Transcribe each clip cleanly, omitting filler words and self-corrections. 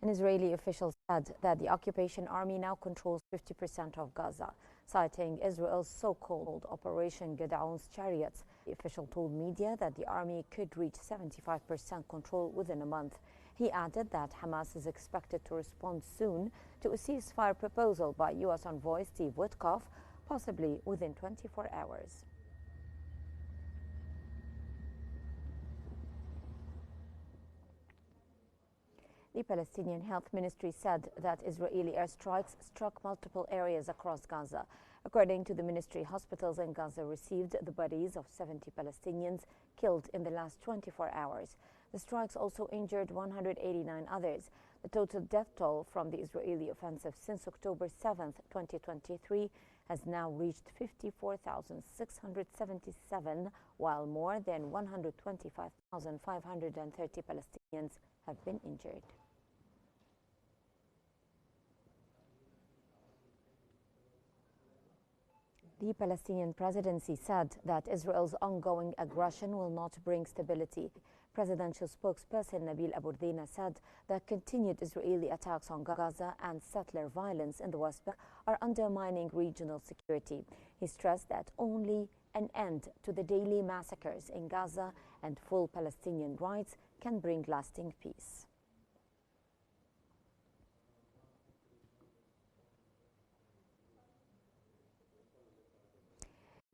An Israeli official said that the occupation army now controls 50% of Gaza, citing Israel's so-called Operation Gideon's chariots. The official told media that the army could reach 75% control within a month. He added that Hamas is expected to respond soon to a ceasefire proposal by U.S. envoy Steve Witkoff, possibly within 24 hours. The Palestinian Health Ministry said that Israeli airstrikes struck multiple areas across Gaza. According to the ministry, hospitals in Gaza received the bodies of 70 Palestinians killed in the last 24 hours. The strikes also injured 189 others. The total death toll from the Israeli offensive since October 7, 2023 has now reached 54,677, while more than 125,530 Palestinians have been injured. The Palestinian presidency said that Israel's ongoing aggression will not bring stability. Presidential spokesperson Nabil Aburdina said that continued Israeli attacks on Gaza and settler violence in the West Bank are undermining regional security. He stressed that only an end to the daily massacres in Gaza and full Palestinian rights can bring lasting peace.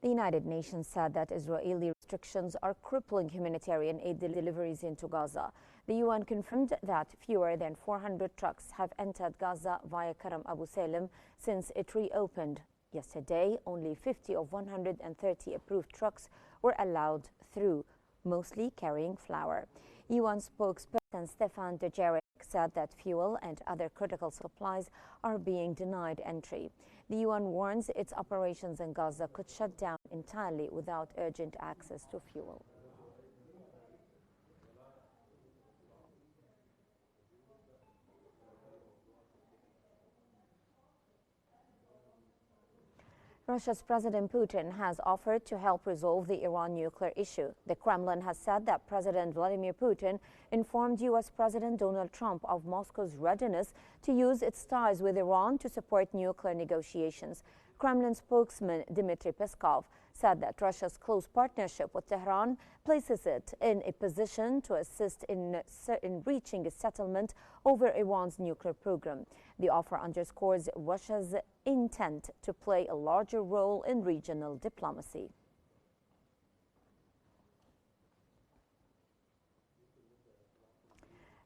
The United Nations said that Israeli restrictions are crippling humanitarian aid deliveries into Gaza. The UN confirmed that fewer than 400 trucks have entered Gaza via Karam Abu Salim since it reopened. Yesterday, only 50 of 130 approved trucks were allowed through, mostly carrying flour. UN spokesperson Stefan Dujarric said that fuel and other critical supplies are being denied entry. The UN warns its operations in Gaza could shut down entirely without urgent access to fuel. Russia's President Putin has offered to help resolve the Iran nuclear issue. The Kremlin has said that President Vladimir Putin informed U.S. President Donald Trump of Moscow's readiness to use its ties with Iran to support nuclear negotiations. Kremlin spokesman Dmitry Peskov said that Russia's close partnership with Tehran places it in a position to assist in reaching a settlement over Iran's nuclear program. The offer underscores Russia's intent to play a larger role in regional diplomacy.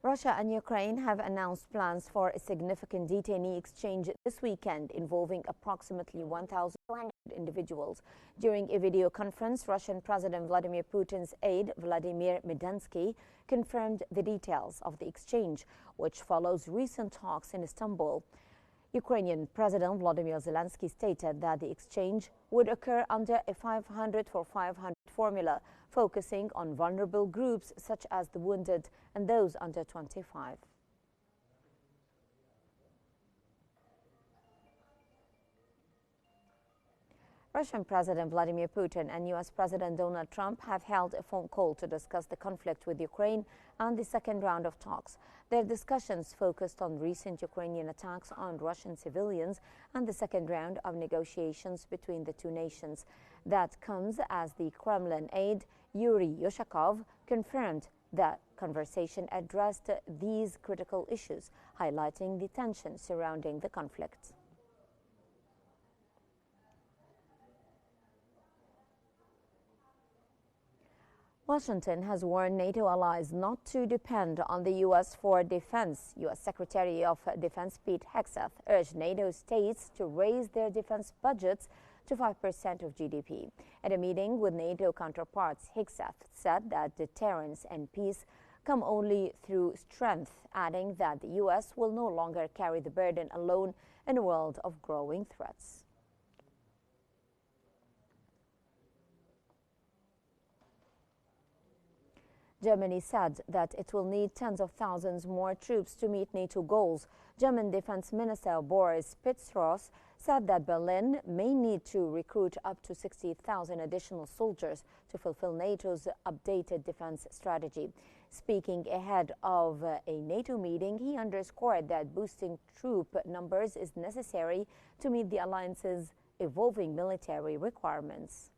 Russia and Ukraine have announced plans for a significant detainee exchange this weekend involving approximately 1,200 individuals. During a video conference, Russian President Vladimir Putin's aide, Vladimir Medinsky, confirmed the details of the exchange, which follows recent talks in Istanbul. Ukrainian President Volodymyr Zelensky stated that the exchange would occur under a 500 for 500 formula, focusing on vulnerable groups such as the wounded and those under 25. Russian President Vladimir Putin and U.S. President Donald Trump have held a phone call to discuss the conflict with Ukraine and the second round of talks. Their discussions focused on recent Ukrainian attacks on Russian civilians and the second round of negotiations between the two nations. That comes as the Kremlin aide Yuri Yushakov confirmed that conversation addressed these critical issues, highlighting the tension surrounding the conflict. Washington has warned NATO allies not to depend on the U.S. for defense. U.S. Secretary of Defense Pete Hegseth urged NATO states to raise their defense budgets to 5% of GDP. At a meeting with NATO counterparts, Hegseth said that deterrence and peace come only through strength, adding that the U.S. will no longer carry the burden alone in a world of growing threats. Germany said that it will need tens of thousands more troops to meet NATO goals. German Defense Minister Boris Pistorius said that Berlin may need to recruit up to 60,000 additional soldiers to fulfill NATO's updated defense strategy. Speaking ahead of a NATO meeting, he underscored that boosting troop numbers is necessary to meet the alliance's evolving military requirements.